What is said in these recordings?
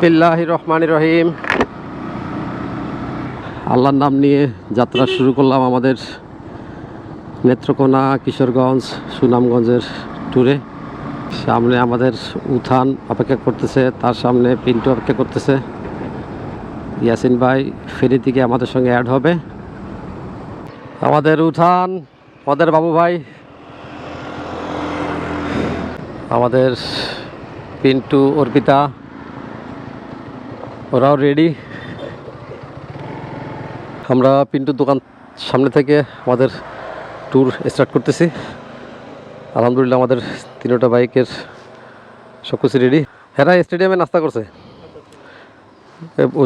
বিসমিল্লাহির রহমানির রহিম। আল্লাহর নাম নিয়ে যাত্রা শুরু করলাম আমাদের নেত্রকোনা, কিশোরগঞ্জ, সুনামগঞ্জের ট্যুরে। সামনে আমাদের উঠান অপেক্ষা করতেছে, তার সামনে পিন্টু অপেক্ষা করতেছে। ইয়াসিন ভাই ফেরি থেকে আমাদের সঙ্গে অ্যাড হবে। আমাদের উঠান, আমাদের বাবু ভাই, আমাদের পিন্টু, অর্পিতা, ওরাও রেডি। আমরা পিন্টুর দোকান সামনে থেকে আমাদের ট্যুর স্টার্ট করতেছি। আলহামদুলিল্লাহ আমাদের তিনটা বাইকের সব কিছু রেডি। হেরা স্টেডিয়ামে নাস্তা করছে,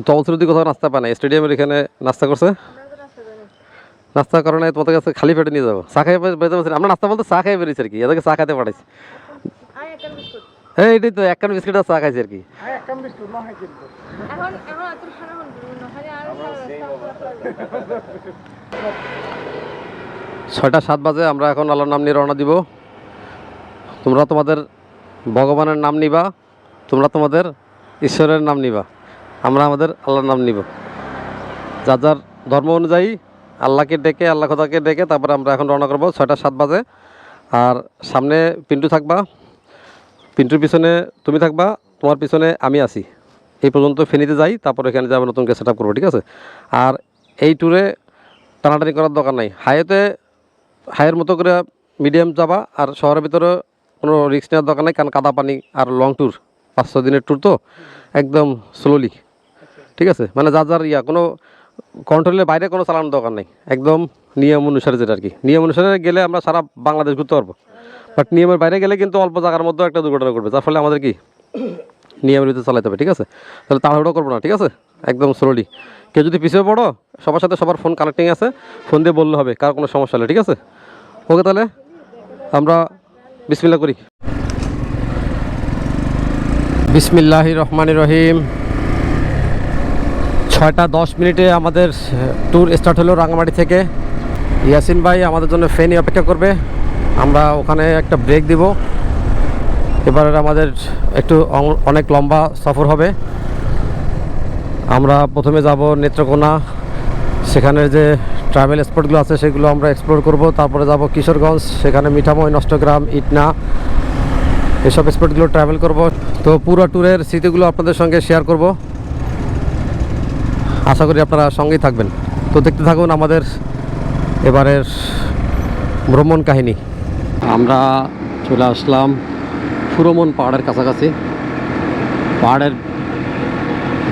তলসুরদি কোথাও নাস্তা পায় না, স্টেডিয়ামের এখানে নাস্তা করছে। নাস্তা কারণে তোমাদের কাছে খালি পেটে নিয়ে যাবো। চা খাই বেঁচে বলছি, আমরা নাস্তা বলতে চা খাই বেরিয়েছি আর কি, এদেরকে চা খাইতে পাঠাইছি। এইটাই তো এক কান বিস্কিট আর চা খাইছি আর কি। 6টা 7 বাজে আমরা এখন আল্লাহর নাম নিয়ে রওনা দিব। তোমরা তোমাদের ভগবানের নাম নিবা, তোমরা তোমাদের ঈশ্বরের নাম নিবা, আমরা আমাদের আল্লাহর নাম নিব। যার যার ধর্ম অনুযায়ী আল্লাহকে ডেকে, আল্লাহ খোদাকে ডেকে তারপরে আমরা এখন রওনা করবো। 6টা 7 বাজে। আর সামনে পিন্টু থাকবা, পিন্টুর পিছনে তুমি থাকবা, তোমার পিছনে আমি আছি। এই পর্যন্ত ফেনীতে যাই, তারপর এখানে যাবো, নতুন সেট আপ করবো, ঠিক আছে? আর এই ট্যুরে টানাটানি করার দরকার নাই। হাইয়ের মতো করে মিডিয়াম যাবা, আর শহরের ভিতরে কোনো রিস্ক নেওয়ার দরকার নেই, কারণ কাদা পানি আর লং ট্যুর, 5-6 দিনের ট্যুর তো, একদম স্লোলি, ঠিক আছে? মানে যার যার কোনো কন্ট্রোলের বাইরে কোনো চালানোর দরকার নেই, একদম নিয়ম অনুসারে, যেটা আর কি। নিয়ম অনুসারে গেলে আমরা সারা বাংলাদেশ ঘুরতে পারবো, বাট নিয়মের বাইরে গেলে কিন্তু অল্প জায়গার মধ্যে একটা দুর্ঘটনা ঘটবে, যার ফলে আমাদের কি নিয়মের ভিতরে চালাতে হবে, ঠিক আছে? তাহলে তাড়াহুড়ো করবো না, ঠিক আছে? একদম স্লোলি। কেউ যদি পিছিয়ে পড়ো, সবার সাথে সবার ফোন কানেক্টিং আছে, ফোন দিয়ে বললে হবে কার কোনো সমস্যা হলে, ঠিক আছে? ওকে, তাহলে আমরা বিসমিল্লাহ করি। বিসমিল্লাহির রহমানির রহিম। 6টা 10 মিনিটে আমাদের ট্যুর স্টার্ট হলো রাঙামাটি থেকে। ইয়াসিন ভাই আমাদের জন্য ফেনী অপেক্ষা করবে, আমরা ওখানে একটা ব্রেক দিব। এবার আমাদের একটু অনেক লম্বা সফর হবে। আমরা প্রথমে যাব নেত্রকোনা, সেখানের যে ট্রাভেল স্পটগুলো আছে সেগুলো আমরা এক্সপ্লোর করব। তারপরে যাব কিশোরগঞ্জ, সেখানে মিঠামই, নষ্টগ্রাম, ইটনা, এসব স্পটগুলো ট্রাভেল করব। তো পুরো ট্যুরের স্মৃতিগুলো আপনাদের সঙ্গে শেয়ার করব, আশা করি আপনারা সঙ্গেই থাকবেন। তো দেখতে থাকুন আমাদের এবারের ভ্রমণ কাহিনী। আমরা চলে আসলাম ফুরোমন পাহাড়ের কাছাকাছি। পাহাড়ের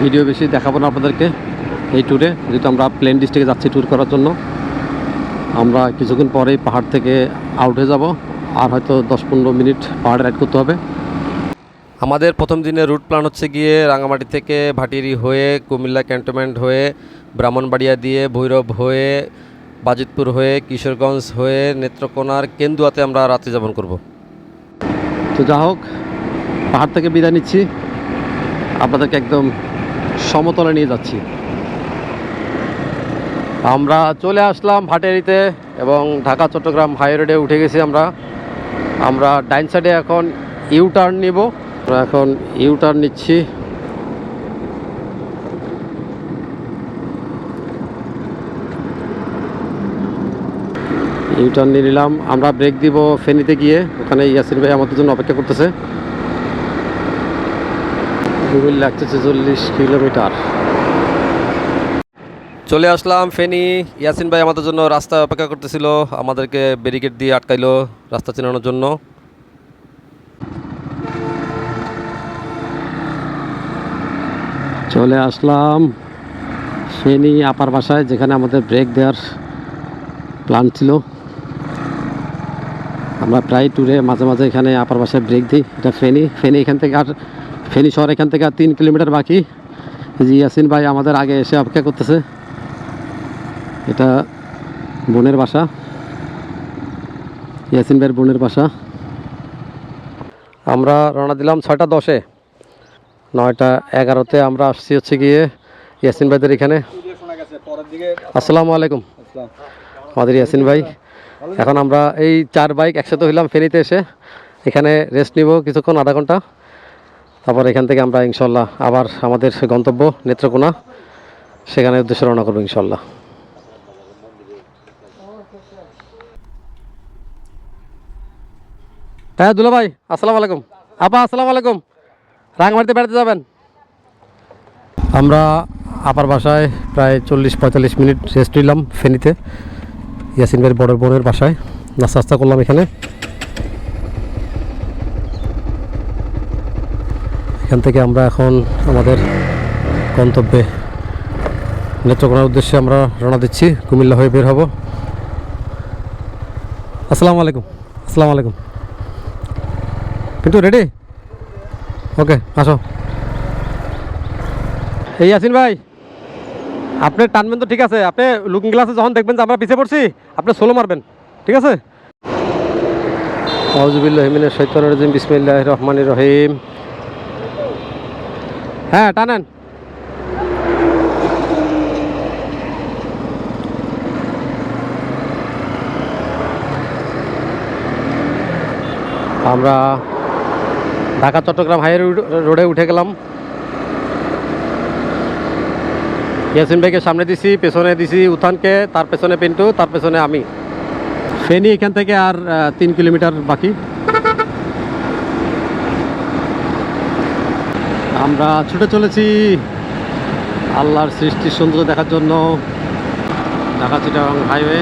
ভিডিও বেশি দেখাবো না আপনাদেরকে এই ট্যুরে, যেহেতু আমরা প্লেন ডিস্ট্রিক্টে যাচ্ছি ট্যুর করার জন্য। আমরা কিছুক্ষণ পরেই পাহাড় থেকে আউট হয়ে যাব, আর হয়তো 10-15 মিনিট পাহাড়ে রাইড করতে হবে। আমাদের প্রথম দিনের রুট প্ল্যান হচ্ছে গিয়ে রাঙামাটি থেকে ভাটিয়ারি হয়ে, কুমিল্লা ক্যান্টনমেন্ট হয়ে, ব্রাহ্মণবাড়িয়া দিয়ে, ভৈরব হয়ে, বাজিতপুর হয়ে, কিশোরগঞ্জ হয়ে, নেত্রকোনার কেন্দুয়াতে আমরা রাত্রি যাপন করব। তো যা হোক, পাহাড় থেকে বিদায় নিচ্ছি, আপনাদেরকে একদম সমতলে নিয়ে যাচ্ছি। আমরা চলে আসলাম ভাটিয়ারিতে এবং ঢাকা চট্টগ্রাম হাই রোডে উঠে গেছি। আমরা ডাইন সাইডে এখন ইউ টার্ন নিব। আমরা এখন ইউ টার্ন নিচ্ছি। ইউ টার্ন নিয়ে নিলাম। আমরা ব্রেক দিব ফেনীতে গিয়ে, ওখানে ইয়াসিন ভাই আমাদের জন্য অপেক্ষা করতেছে। কুমিল্লা 146 কিলোমিটার। চলে আসলাম ফেনী। ইয়াসিন ভাই আমাদের জন্য রাস্তায় অপেক্ষা করতেছিল, আমাদেরকে ব্যারিকেড দিয়ে আটকাইলো রাস্তা চেনানোর জন্য। চলে আসলাম ফেনী আপার বাসায়, যেখানে আমাদের ব্রেক দেওয়ার প্ল্যান ছিল। আমরা প্রায় ট্যুরে মাঝে মাঝে এখানে আপার বাসায় ব্রেক দিই। এটা ফেনী এখান থেকে, আর ফেনী শহর এখান থেকে আর 3 কিলোমিটার বাকি। জি, ইয়াসিন ভাই আমাদের আগে এসে অপেক্ষা করতেছে। এটা বোনের বাসা, ইয়াসিন ভাইয়ের বোনের বাসা। আমরা রওনা দিলাম 6টা 10-এ, 9টা 11-তে আমরা আসছি হচ্ছে গিয়ে ইয়াসিন ভাইদের এখানে। আসসালামু আলাইকুম। আমাদের ইয়াসিন ভাই। এখন আমরা এই 4 বাইক একসাথে হইলাম ফেনীতে এসে, এখানে রেস্ট নিব কিছুক্ষণ, আধা ঘন্টা। তারপর এখান থেকে আমরা ইনশাল্লাহ আবার আমাদের গন্তব্য নেত্রকোনা, সেখানে উদ্দেশ্যে রওনা করবো ইনশাল্লাহ। হ্যাঁ দুলা ভাই, আসসালামু আলাইকুম। আপা আসসালামু আলাইকুম। রাঙামাটিতে বেড়াতে যাবেন? আমরা আপার বাসায় প্রায় 40-45 মিনিট রেস্ট নিলাম ফেনীতে, ইয়াসিন ভাইয়ের বড় বোনের বাসায় নাস্তা করলাম এখানে। এখান থেকে আমরা এখন আমাদের গন্তব্যে নেত্রকোনার উদ্দেশ্যে আমরা রওনা দিচ্ছি, কুমিল্লা হয়ে বের হব। আসসালামু আলাইকুম। আসসালামু আলাইকুম। কিন্তু রেডি? ওকে, আসো। এই ইয়াসিন ভাই, আপনি টানবেন তো ঠিক আছে, আপনি লুকিং গ্লাসে যখন দেখবেন যে আমরা পিছিয়ে পড়ছি, আপনি সোলো মারবেন, ঠিক আছে? আউযুবিল্লাহি মিনাশ শাইতানির রাজিম, বিসমিল্লাহির রহমানির রহিম। হ্যাঁ টানেন। আমরা ঢাকা চট্টগ্রাম হাই রোডে উঠে গেলাম। ইয়াসিন ভাইকে সামনে দিছি, পেছনে দিছি উত্থানকে, তার পেছনে পিন্টু, তার পেছনে আমি। ফেনী এখান থেকে আর 3 কিলোমিটার বাকি। আমরা ছুটে চলেছি আল্লাহর সৃষ্টির সৌন্দর্য দেখার জন্য। ঢাকা চিটাগাং হাইওয়ে।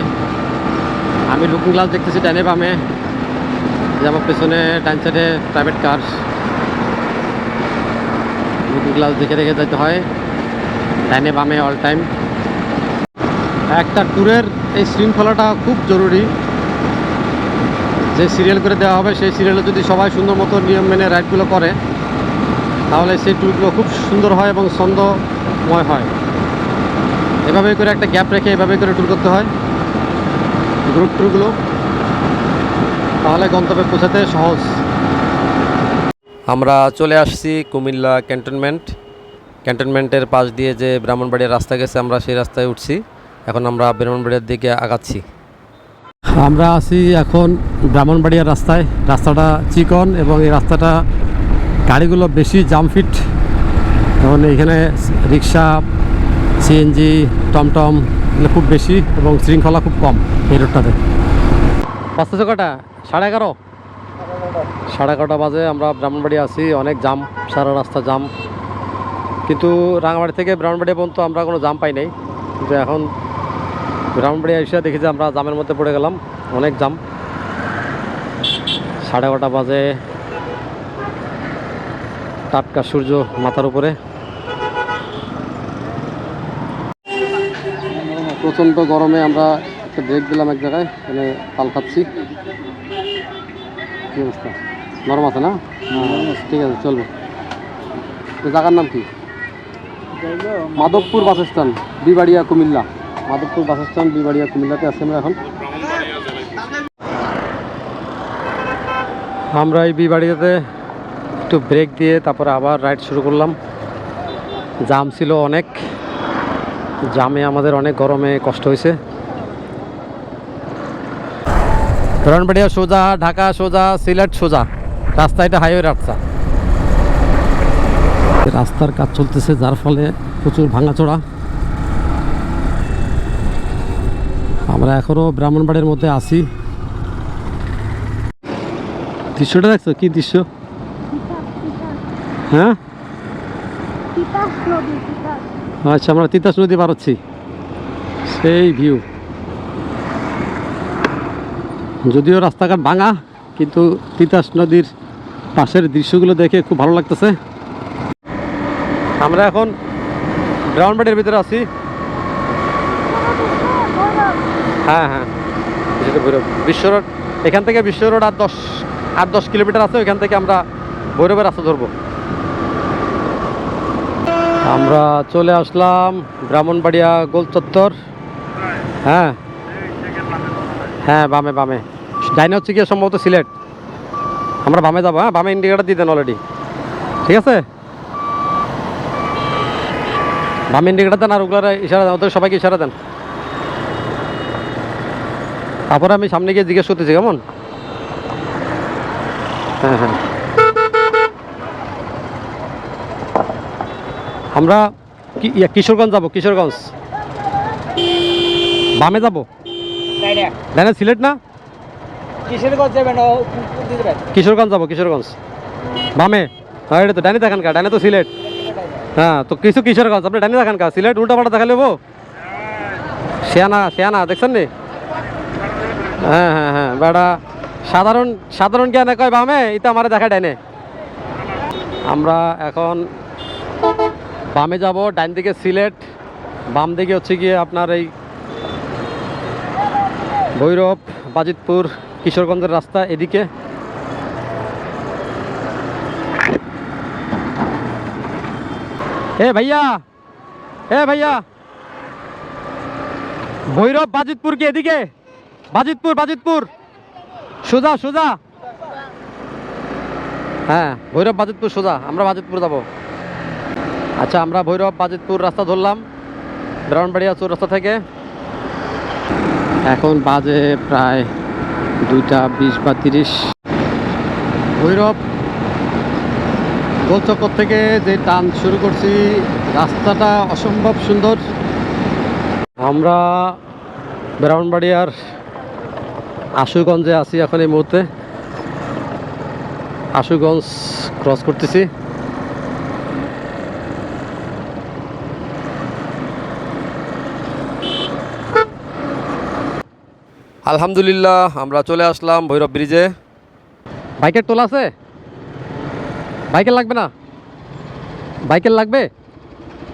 আমি লুকিং গ্লাস দেখতেছি ডাইনে বামে, যে আমার পেছনে ডাইন সাইডে প্রাইভেট কার। লুকিং গ্লাস দেখে দেখে যেতে হয়, ডাইনে বামে অল টাইম। একটা ট্যুরের এই শৃঙ্খলাটা খুব জরুরি। যে সিরিয়াল করে দেওয়া হবে, সেই সিরিয়ালে যদি সবাই সুন্দর মতো নিয়ম মেনে রাইডগুলো করে, তাহলে সেই ট্যুরগুলো খুব সুন্দর হয় এবং ছন্দময় হয়। এভাবে করে একটা গ্যাপ রেখে এভাবে করে ট্যুর করতে হয় গ্রুপ ট্যুরগুলো, তাহলে গন্তব্যে পৌঁছাতে সহজ। আমরা চলে আসছি কুমিল্লা ক্যান্টনমেন্টের পাশ দিয়ে যে ব্রাহ্মণবাড়িয়ার রাস্তা গেছে, আমরা সেই রাস্তায় উঠছি। এখন আমরা ব্রাহ্মণবাড়িয়ার দিকে আগাচ্ছি। আমরা আছি এখন ব্রাহ্মণবাড়িয়ার রাস্তায়। রাস্তাটা চিকন এবং এই রাস্তাটা গাড়িগুলো বেশি জামফিট, এবং এখানে রিক্সা, সিএনজি, টমটম এগুলো খুব বেশি এবং শৃঙ্খলা খুব কম এই রোডটাতে। বাজতেছে কটা? 11:30। 11:30 বাজে আমরা ব্রাহ্মণবাড়িয়া আছি। অনেক জাম, সারা রাস্তা জাম। কিন্তু রাঙামাটি থেকে ব্রাহ্মণবাড়িয়া পর্যন্ত আমরা কোনো জাম পাই নাই। কিন্তু এখন ব্রাহ্মণবাড়িয়া এসে দেখি যে আমরা জামের মধ্যে পড়ে গেলাম, অনেক জাম। 11:30 বাজে, টাটকা সূর্য মাথার উপরে। প্রচণ্ড গরমে আমরা একটা ব্রেক দিলাম এক জায়গায়, এখানে পাল খাচ্ছি। কী অবস্থা? নরম আছে না? ঠিক আছে, চলবে। জায়গার নাম কি? Madhabpur bus stand, বিবাড়িয়া, Comilla. Madhabpur bus stand, বিবাড়িয়া, কুমিল্লাতে আছি আমরা এখন। আমরা এই বিবাড়িয়াতে একটু ব্রেক দিয়ে তারপরে আবার রাইড শুরু করলাম। জাম ছিল অনেক, জামে আমাদের অনেক গরমে কষ্ট হয়েছে। ব্রাহ্মণবাড়িয়া সোজা, ঢাকা সোজা, সিলেট সোজা রাস্তা, এটা হাইওয়ে রাস্তা। রাস্তার কাজ চলতেছে, যার ফলে প্রচুর ভাঙাচোরা। আমরা এখনো ব্রাহ্মণবাড়ির মধ্যে আছি। দৃশ্যটা দেখছো? কি দৃশ্য? হ্যাঁ, আচ্ছা, আমরা তিতাস নদী পার হচ্ছি। সেই ভিউ। যদিও রাস্তাঘাট ভাঙা, কিন্তু তিতাস নদীর পাশের দৃশ্যগুলো দেখে খুব ভালো লাগতেছে। আমরা এখন ব্রাহ্মণবাড়ির ভিতরে আছি। হ্যাঁ হ্যাঁ, বিশ্ব রোড, এখান থেকে বিশ্ব রোড 8-10 কিলোমিটার আছে। ওইখান থেকে আমরা ভৈরবের রাস্তা ধরবো। আমরা চলে আসলাম ব্রাহ্মণবাড়িয়া গোল চত্বর। হ্যাঁ হ্যাঁ, বামে বামে। ডাইনে হচ্ছে কি সম্ভবত সিলেট। আমরা বামে যাবো। হ্যাঁ, বামে ইন্ডিকেটার দিয়ে দেন অলরেডি, ঠিক আছে? বামে ইন্ডিকেটার দেন আর ওগুলার ইশারা দেন, ওদের সবাইকে ইশারা দেন। তারপরে আমি সামনে গিয়ে জিজ্ঞেস করতেছি কেমন। হ্যাঁ হ্যাঁ, আমরা কিশোরগঞ্জ যাব, কিশোরগঞ্জ বামে যাব, ডানে সিলেট না, কিশোরগঞ্জ যাব, কিশোরগঞ্জ বামে। হ্যাঁ এটা তো ডানে দেখান কা, ডানে তো সিলেট। হ্যাঁ তো কিছু কিশোরগঞ্জ আপনি ডানে দেখান কা, সিলেট উল্টা পাল্টা দেখা নেবো। শিয়ানা শিয়ানা দেখছেন নি? হ্যাঁ হ্যাঁ হ্যাঁ বেড়া সাধারণ সাধারণ জ্ঞানে কয় বামে, এটা আমার দেখা ডানে। আমরা এখন বামে যাব, ডান দিকে সিলেট, বাম দিকে হচ্ছে গিয়ে আপনার এই ভৈরব, বাজিতপুর, কিশোরগঞ্জের রাস্তা এদিকে। এ ভাইয়া, এ ভাইয়া, ভৈরব বাজিতপুর কি এদিকে? বাজিতপুর, বাজিতপুর সোজা সোজা। হ্যাঁ ভৈরব বাজিতপুর সোজা, আমরা বাজিতপুর যাব। আচ্ছা আমরা ভৈরব বাজিতপুর রাস্তা ধরলাম ব্রাহ্মণবাড়িয়া চৌরাস্তা থেকে। এখন বাজে প্রায় 2টা 20 বা 30। ভৈরব গোলচক্কর থেকে যে টান শুরু করছি, রাস্তাটা অসম্ভব সুন্দর। আমরা ব্রাহ্মণবাড়িয়ার আশুগঞ্জে আছি এখন এই মুহূর্তে। আশুগঞ্জ ক্রস করতেছি। আলহামদুলিল্লাহ আমরা চলে আসলাম ভৈরব ব্রিজে। বাইকের টোল আছে? বাইকের লাগবে না? বাইকের লাগবে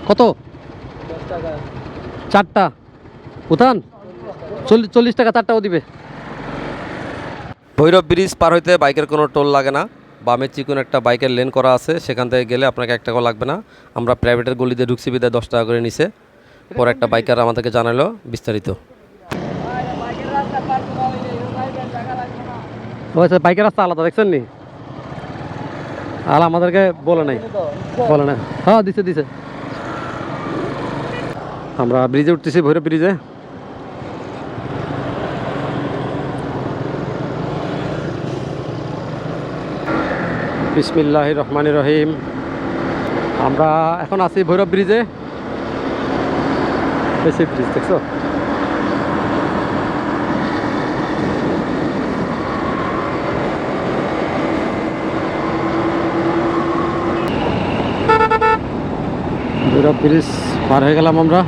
কত? 4টা উঠান 40 টাকা 4টাও দিবে। ভৈরব ব্রিজ পার হইতে বাইকের কোনো টোল লাগে না। বামে চিকন একটা বাইকের লেন করা আছে, সেখান থেকে গেলে আপনাকে 1 টাকাও লাগবে না। আমরা প্রাইভেটের গলিতে ঢুকছি বিদায় 10 টাকা করে নিছে। পরে একটা বাইকার আমাদেরকে জানালো বিস্তারিত। আচ্ছা বাইকের রাস্তা আলাদা দেখছেন নি? আর আমাদেরকে বলে নাই, বলে না। হ্যাঁ দিছে দিছে। আমরা ব্রিজে উঠতেছি, ভৈরব ব্রিজে। বিসমিল্লাহির রহমানির রহিম। আমরা এখন আছি ভৈরব ব্রিজে। বেশি ব্রিজ দেখছো? ভৈরব ব্রিজ পার হয়ে গেলাম আমরা।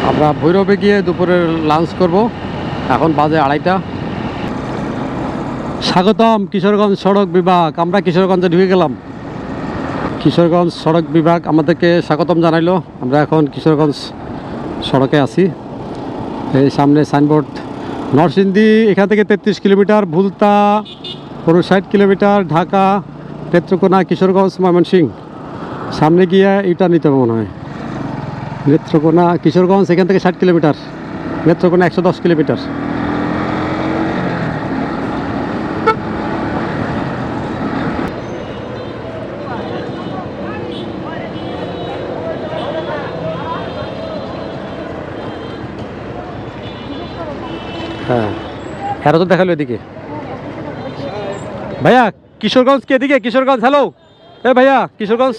আমরা ভৈরবে গিয়ে দুপুরের লাঞ্চ করব। এখন বাজে 2:30। স্বাগতম কিশোরগঞ্জ সড়ক বিভাগ। আমরা কিশোরগঞ্জে ঢুকে গেলাম। কিশোরগঞ্জ সড়ক বিভাগ আমাদেরকে স্বাগতম জানাইলো। আমরা এখন কিশোরগঞ্জ সড়কে আছি। এই সামনে সাইনবোর্ড নরসিংদী এখান থেকে 33 কিলোমিটার, ভুলতা 59 কিলোমিটার, ঢাকা, নেত্রকোনা, কিশোরগঞ্জ, ময়মনসিংহ। সামনে গিয়ে এটা নিতে মনে হয় নেত্রকোনা, কিশোরগঞ্জ এখান থেকে 60 কিলোমিটার, নেত্রকোনা 110 কিলোমিটার। হ্যাঁ এরা তো দেখালো এদিকে। ভাইয়া কিশোরগঞ্জ কি এদিকে? কিশোরগঞ্জ হ্যালো, এ ভাইয়া কিশোরগঞ্জ।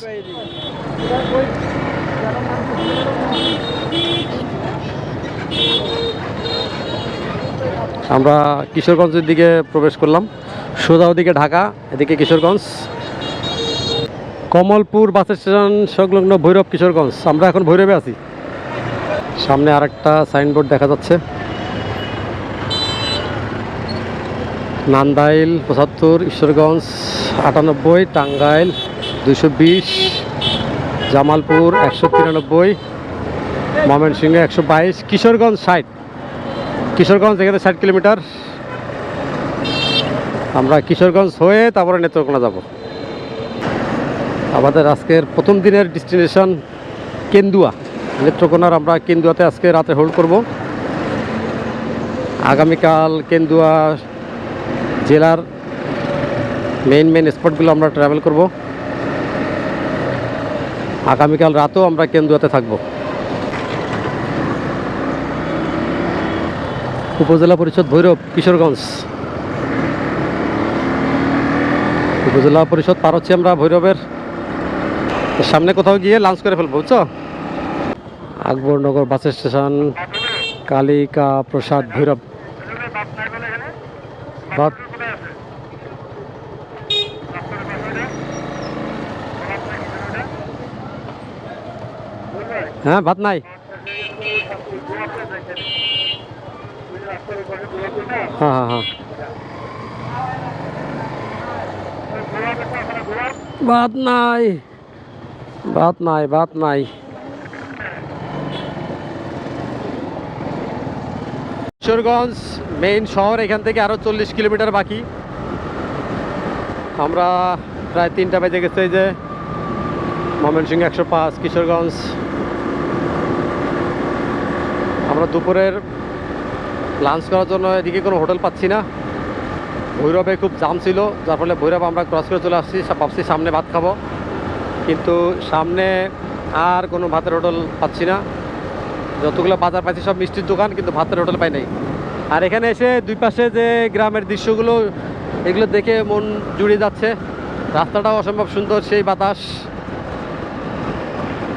আমরা কিশোরগঞ্জের দিকে প্রবেশ করলাম। সোজা ওদিকে ঢাকা, এদিকে কিশোরগঞ্জ। কমলপুর বাস স্টেশন সংলগ্ন ভৈরব কিশোরগঞ্জ। আমরা এখন ভৈরবে আছি। সামনে আরেকটা সাইনবোর্ড দেখা যাচ্ছে। নান্দাইল 75, ঈশ্বরগঞ্জ 98, টাঙ্গাইল 220, জামালপুর 193, ময়মনসিংহ 122, কিশোরগঞ্জ 60। কিশোরগঞ্জ এখানে 60 কিলোমিটার। আমরা কিশোরগঞ্জ হয়ে তারপরে নেত্রকোনা যাব। আমাদের আজকের প্রথম দিনের ডেস্টিনেশন কেন্দুয়া, নেত্রকোনার। আমরা কেন্দুয়াতে আজকে রাতে হোল্ড করব। আগামীকাল কেন্দুয়া জেলার মেইন স্পটগুলো আমরা ট্রাভেল করব। আগামীকাল রাতেও আমরা কেন্দুয়াতে থাকব। উপজেলা পরিষদ ভৈরব কিশোরগঞ্জ। উপজেলা পরিষদ পার হচ্ছি আমরা ভৈরবের। সামনে কোথাও গিয়ে লাঞ্চ করে ফেলবো, বুঝছো? আকবরনগর বাস স্টেশন, কালিকা প্রসাদ ভৈরব। ভাত, হ্যাঁ ভাত নাই। হ্যাঁ হ্যাঁ হ্যাঁ, ভাত নাই, ভাত নাই, ভাত নাই। কিশোরগঞ্জ মেইন শহর এখান থেকে আরো 40 কিলোমিটার বাকি। আমরা প্রায় 3টা বেজে গেছে। এই যে ময়মনসিংহ 105, কিশোরগঞ্জ। আমরা দুপুরের লাঞ্চ করার জন্য এদিকে কোনো হোটেল পাচ্ছি না। ভৈরবে খুব জাম ছিল, যার ফলে ভৈরব আমরা ক্রস করে চলে আসছি। ভাবছি সামনে ভাত খাবো, কিন্তু সামনে আর কোনো ভাতের হোটেল পাচ্ছি না। যতগুলো বাজার পাইছি সব মিষ্টির দোকান, কিন্তু ভাতের হোটেল পাই নাই। আর এখানে এসে দুই পাশে যে গ্রামের দৃশ্যগুলো, এগুলো দেখে মন জুড়িয়ে যাচ্ছে। রাস্তাটাও অসম্ভব সুন্দর, সেই বাতাস।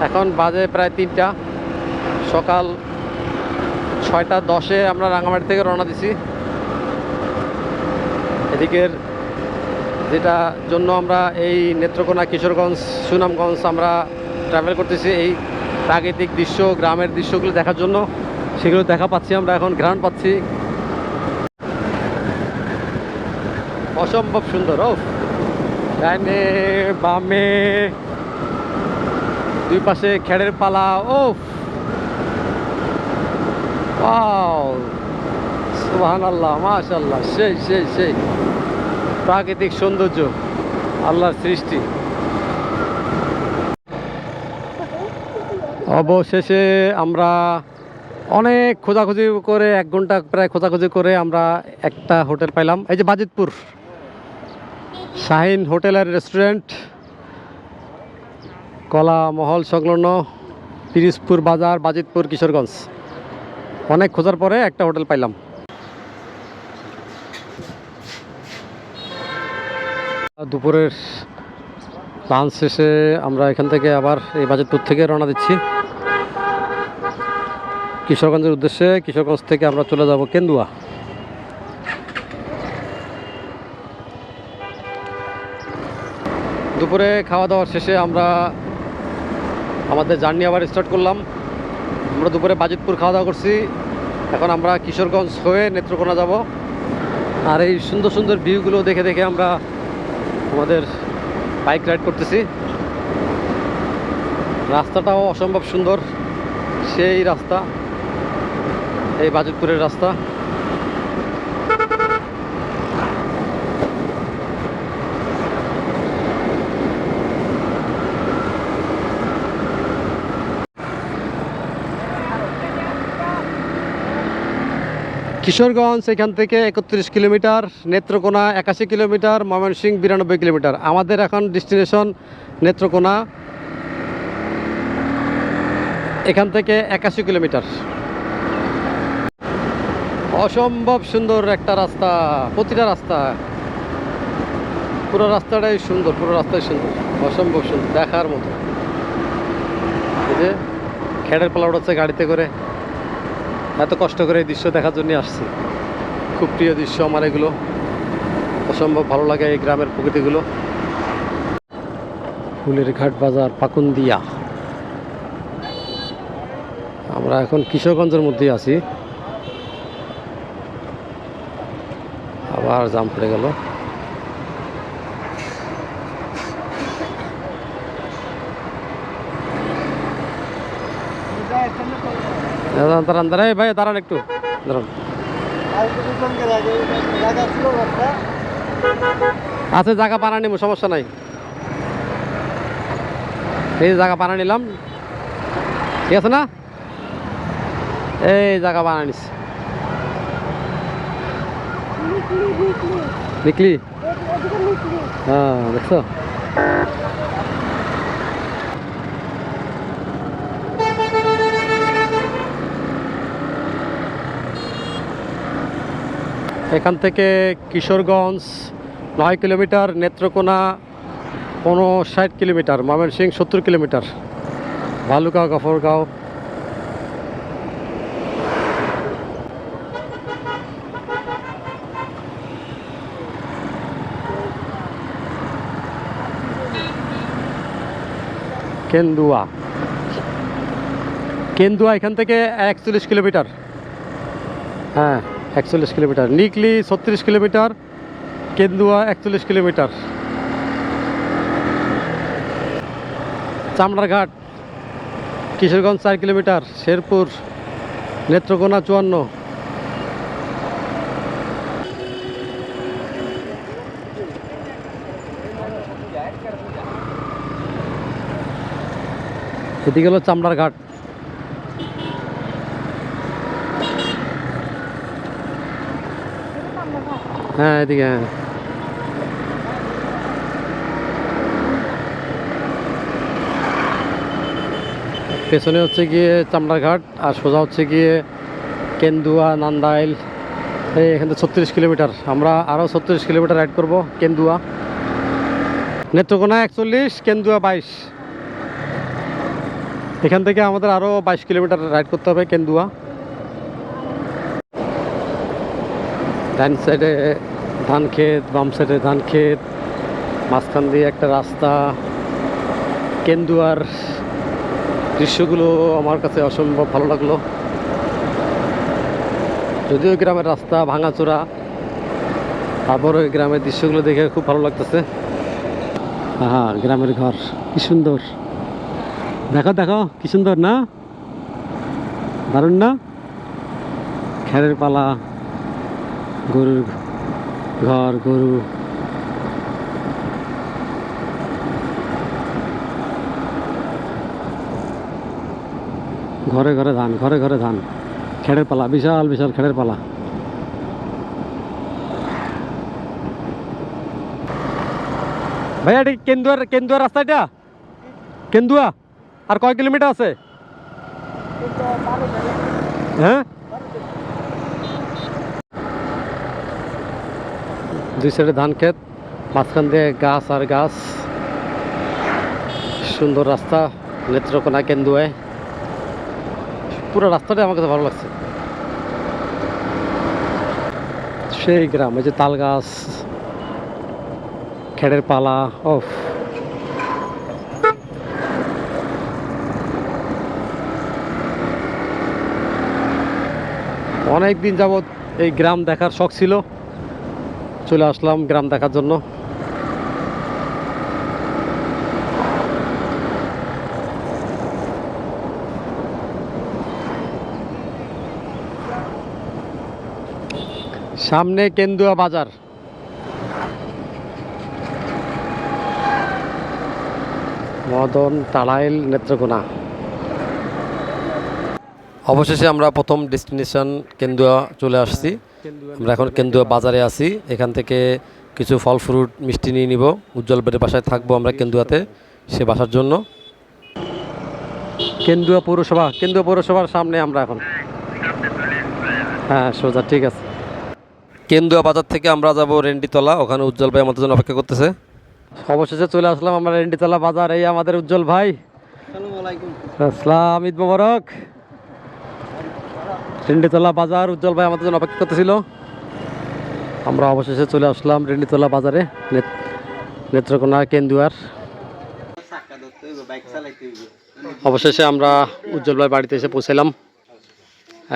এখন বাজে প্রায় 3টা, সকাল 6টা 10-এ আমরা রাঙামাটি থেকে রওনা দিছি। এদিকের যেটা জন্য আমরা এই নেত্রকোনা, কিশোরগঞ্জ, সুনামগঞ্জ আমরা ট্রাভেল করতেছি, এই প্রাকৃতিক দৃশ্য, গ্রামের দৃশ্যগুলো দেখার জন্য। সেগুলো দেখা পাচ্ছি আমরা, এখন ঘ্রাণ পাচ্ছি। অসম্ভব সুন্দর। ও ডাইনে বামে দুই পাশে খেড়ের পালা। ও ওয়াও, সুবহানাল্লাহ, মাশাআল্লাহ, সেই সেই সেই প্রাকৃতিক সৌন্দর্য, আল্লাহর সৃষ্টি। অবশেষে আমরা অনেক খোঁজাখুঁজি করে, 1 ঘন্টা প্রায় খোঁজাখুঁজি করে আমরা একটা হোটেল পাইলাম। এই যে বাজিতপুর শাহিন হোটেল আর রেস্টুরেন্ট, কলা মহল সংলগ্ন, পিরিজপুর বাজার, বাজিতপুর, কিশোরগঞ্জ। অনেক খোঁজার পরে একটা হোটেল পাইলাম। দুপুরের লাঞ্চ শেষে আমরা এখান থেকে আবার এই বাজিতপুর থেকে রওনা দিচ্ছি কিশোরগঞ্জের উদ্দেশ্যে। কিশোরগঞ্জ থেকে আমরা চলে যাব কেন্দুয়া। দুপুরে খাওয়া দাওয়ার শেষে আমরা আমাদের জার্নি আবার স্টার্ট করলাম। আমরা দুপুরে বাজিতপুর খাওয়া দাওয়া করছি, এখন আমরা কিশোরগঞ্জ হয়ে নেত্রকোনা যাব। আর এই সুন্দর সুন্দর ভিউগুলো দেখে দেখে আমরা আমাদের বাইক রাইড করতেছি। রাস্তাটাও অসম্ভব সুন্দর, সেই রাস্তা, এই বাজিতপুরের রাস্তা। কিশোরগঞ্জ এখান থেকে 31 kilometre, Netrokona 81 kilometre, Mymensingh 92 kilometre. আমাদের এখন ডেস্টিনেশন নেত্রকোনা, এখান থেকে 81 কিলোমিটার। অসম্ভব সুন্দর একটা রাস্তা, প্রতিটা রাস্তা, পুরো রাস্তাটাই সুন্দর, পুরো রাস্তাই সুন্দর, অসম্ভব সুন্দর, দেখার মতো। এই যে খেড়ের পালা উঠাচ্ছে গাড়িতে করে, এত কষ্ট করে এই দৃশ্য দেখার জন্য আসছি। খুব প্রিয় দৃশ্য আমার এগুলো, অসম্ভব ভালো লাগে এই গ্রামের প্রকৃতিগুলো। ফুলের ঘাট বাজার, পাকুন্দিয়া। আমরা এখন কিশোরগঞ্জের মধ্যেই আছি। আবার জাম পড়ে গেল। দাঁড়ান ভাই, দাঁড়ান একটু, দাঁড়ান। আচ্ছা, জায়গা পানা নিব, সমস্যা নাই। এই জায়গা পানা নিলাম, ঠিক আছে না? এই জায়গা বানা নিস, নিকলি। হ্যাঁ, দেখছো? এখান থেকে Kishoreganj 9 kilometre, Netrokona 60 kilometre, Mymensingh 70 kilometre, Bhaluka Gafargaon. Kendua, Kendua এখান থেকে 41 কিলোমিটার। হ্যাঁ 41 kilometre. Nikli 36 kilometre, Kendua 41 kilometre. Chamrarghat Kishoreganj 4 kilometre, Sherpur Netrokona 54। এদিকে হলো চামড়ারঘাট। হ্যাঁ এদিকে, হ্যাঁ পেছনে হচ্ছে গিয়ে চামড়ারঘাট, আর সোজা হচ্ছে গিয়ে কেন্দুয়া নান্দাইল। এই এখান থেকে 36 কিলোমিটার। আমরা আরও 36 কিলোমিটার রাইড করব কেন্দুয়া। নেত্রকোনা 41, কেন্দুয়া 22। এখান থেকে আমাদের আরও 22 কিলোমিটার রাইড করতে হবে কেন্দুয়া। ডান সাইডে ধান ক্ষেত, বাম সাইডে ধান ক্ষেত, মাঝখান দিয়ে একটা রাস্তা। কেন্দুয়ার দৃশ্যগুলো আমার কাছে অসম্ভব ভালো লাগলো। যদিও গ্রামের রাস্তা ভাঙাচোরা, তারপর ওই গ্রামের দৃশ্যগুলো দেখে খুব ভালো লাগতেছে। হ্যাঁ গ্রামের ঘর কি সুন্দর, দেখো দেখো কি সুন্দর না, দারুণ না? খেরের পালা, গরুর ঘর, গরু। ঘরে ঘরে ধান, ঘরে ঘরে ধান, খেড়ের পালা, বিশাল বিশাল খেড়ের পালা। ভাইয়া এটি কেন্দুয়ার, কেন্দুয়ার রাস্তা এটা? কেন্দুয়া আর কয় কিলোমিটার আছে? হ্যাঁ দুই সাইডে ধান ক্ষেত, মাঝখান দিয়ে গাছ আর গাছ। সুন্দর রাস্তা নেত্রকোনা কেন্দুয়ায়। পুরো রাস্তাটাই আমার কাছে ভালো লাগছে। সেই গ্রাম, এই যে তাল গাছ, খেড়ের পালা। ওফ, অনেক দিন যাবৎ এই গ্রাম দেখার শখ ছিল, চলে আসলাম গ্রাম দেখার জন্য। সামনে কেন্দুয়া বাজার। মদন, টালাইল, নেত্রকোনা। অবশেষে আমরা প্রথম ডেস্টিনেশন কেন্দুয়া চলে আসছি। আমরা এখন কেন্দুয়া বাজারে আছি। এখান থেকে কিছু ফল ফ্রুট মিষ্টি নিয়ে নিব। উজ্জ্বল ভাইয়ের বাসায় থাকবো আমরা কেন্দুয়াতে, সে বাসার জন্য। কেন্দুয়া পৌরসভা, কেন্দুয়া পৌরসভার সামনে আমরা এখন। হ্যাঁ সোজা, ঠিক আছে। কেন্দুয়া বাজার থেকে আমরা যাব রেন্ডিতলা, ওখানে উজ্জ্বল ভাই আমাদের জন্য অপেক্ষা করতেছে। অবশেষে চলে আসলাম আমরা রেন্ডিতলা বাজার। এই আমাদের উজ্জ্বল ভাই। আসসালাম, ঈদ মোবারক। রেন্ডিতলা বাজার, উজ্জ্বল ভাই আমাদের জন্য অপেক্ষা করতেছিল। আমরা অবশেষে চলে আসলাম রেন্ডিতলা বাজারে, নেত্রকোনা কেন্দুয়ার। অবশেষে আমরা উজ্জ্বল ভাই বাড়িতে এসে পৌঁছালাম।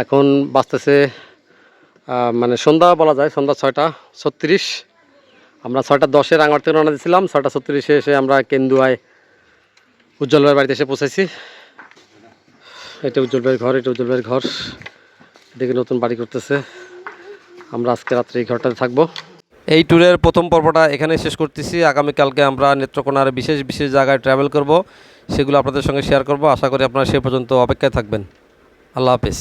এখন বাজতেছে মানে সন্ধ্যা বলা যায়, সন্ধ্যা 6:36। আমরা 6:10 রাঙামাটি থেকে রওনা দিয়েছিলাম। 6:36 এসে আমরা কেন্দুয়ায় উজ্জ্বল ভাইয়ের বাড়িতে এসে পৌঁছেছি। এটা উজ্জ্বল ভাইয়ের ঘর, এটা উজ্জ্বল ভাইয়ের ঘর। এদিকে নতুন বাড়ি করতেছে। আমরা আজকে রাত্রে এই ঘরটাতে থাকবো। এই ট্যুরের প্রথম পর্বটা এখানে শেষ করতেছি। আগামীকালকে আমরা নেত্রকোনার বিশেষ বিশেষ জায়গায় ট্রাভেল করব, সেগুলো আপনাদের সঙ্গে শেয়ার করব। আশা করি আপনারা সে পর্যন্ত অপেক্ষায় থাকবেন। আল্লাহ হাফেজ।